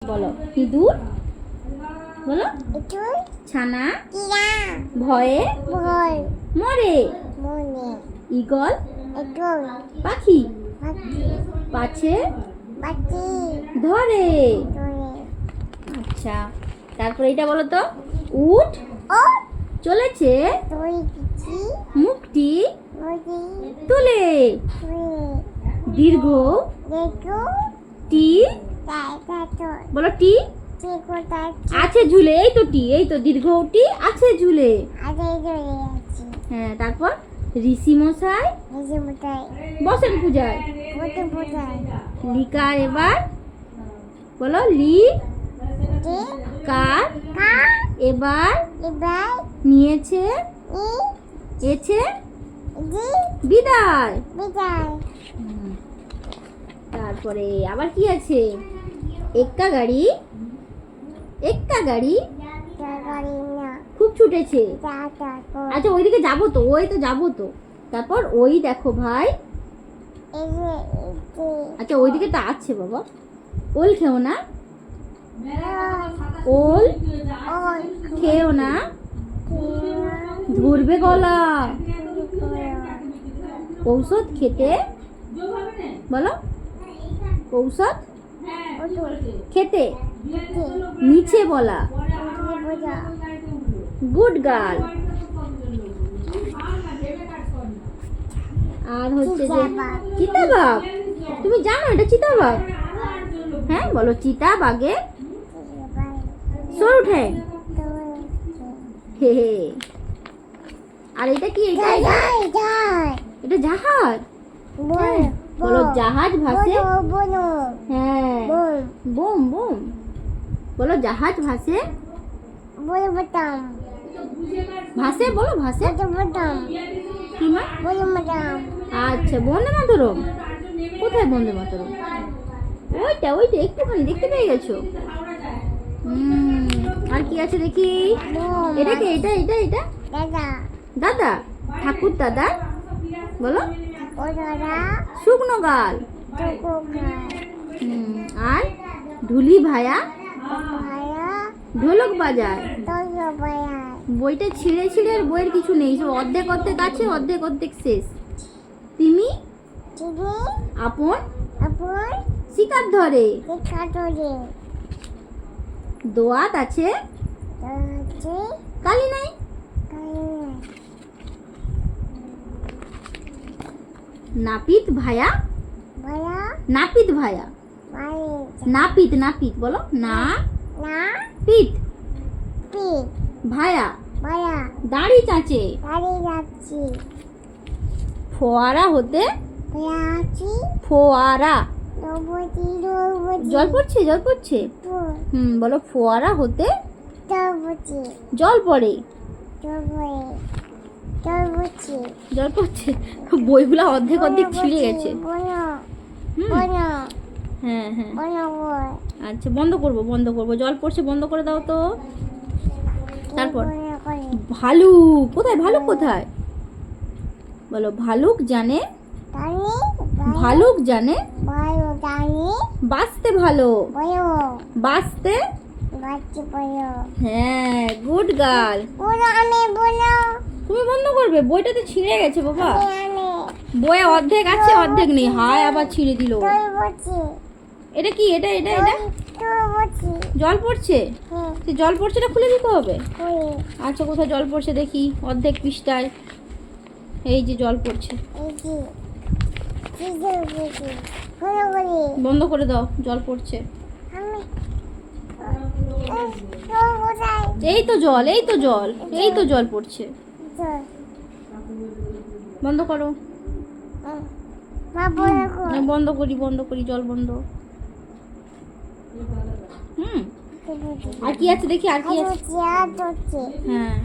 বলো ইঁদুর, বলো ছানা ভয়ে মরে। ঈগল পাখি পাছে ধরে। আচ্ছা, তারপরে এটা বলো তো, উট চলেছে মুখটি তুলে। দীর্ঘ টি, বলো টি আছে ঝুলে। এই তো টি, এই তো দীর্ঘ টি আছে ঝুলে। হ্যাঁ, তারপর ঋষি মশাই বসেন পূজায়। লিকার এবার বলো লি কার এবার নিয়েছে এছে বিদায়। তারপরে আবার কি আছে, এক্কা গাড়ি খুব ছুটেছে। আচ্ছা ওইদিকে যাবো তো, ওই তো যাবো তো। তারপর ওই দেখো ভাই, আচ্ছা ওইদিকে তো আছে বাবা। ওল খেও না, ওল খেও না, ধরবে গলা। ঔষধ খেতে, বলো ঔষধ খেতে নিচে বলা। Good girl. আর হচ্ছে যে চিতাবাঘ, তুমি জানো এটা চিতাবাঘ? হ্যাঁ বলো, চিতাবাঘে সরু ঠ্যাং। হে হে। আর এটা কি, এটা জাহাজ। বলো জাহাজ ভাসে। হ্যাঁ বোম বোম। বলো জাহাজ ভাসে। ভাসে বলো ভাসে। কি মা? আচ্ছা বন্দে মাতরম। কোথায় বন্দে মাতরম? ওইটা ওইটা একটুখানি দেখতে পেয়ে গেছো। আর কি আছে দেখি, এটা কি, এটা এটা এটা দাদা, ঠাকুর দাদা। বলো শুকনো গাল। আর ঢুলি ভায়া ঢোলক বাজায়। বইটা ছিঁড়ে ছিঁড়ে, বইয়ের কিছু নেই, সব অর্ধেক অর্ধেক আছে, অর্ধেক অর্ধেক শেষ। তিমি আপন শিকার ধরে। দোয়াত আছে কালি নাই। নাপিত ভায়া নাপিত ভায়া নাপিত নাপিত বলো না পিত ভায়া দাড়ি চাচে। ফোয়ারা হতে ফোয়ারা জল পড়ছে জল পড়ছে। বলো ফোয়ারা হতে জল পড়ে। জল পড়ছে। বইগুলো অর্ধেক অর্ধেক ছিঁড়ে গেছে। হ্যাঁ হ্যাঁ আচ্ছা বন্ধ করবো বন্ধ করবো, জল পড়ছে বন্ধ করে দাও তো। তারপর ভালুক কোথায়, ভালুক কোথায়? বলো ভালুক জানে ভালুক জানে বাঁচতে ভালো বাঁচতে। হ্যাঁ গুড গার্ল। তুমি বন্ধ করবে, বইটা তো ছিঁড়ে গেছে বাবা। বইয়ে অর্ধেক আছে অর্ধেক নেই। হায় আবার ছিঁড়ে দিল। এটা কি, এটা এটা এটা জল পড়ছে। জল পড়ছে, এটা খুলে দিতে হবে। আচ্ছা কোথায় জল পড়ছে দেখি, অর্ধেক পৃষ্ঠায়। এই যে জল পড়ছে, বন্ধ করে দাও, জল পড়ছে। এই তো জল, এই তো জল, এই তো জল পড়ছে। বন্ধ করো। বন্ধ করি বন্ধ করি, জল বন্ধ। আর কি আছে দেখি, আর কি আছে? হ্যাঁ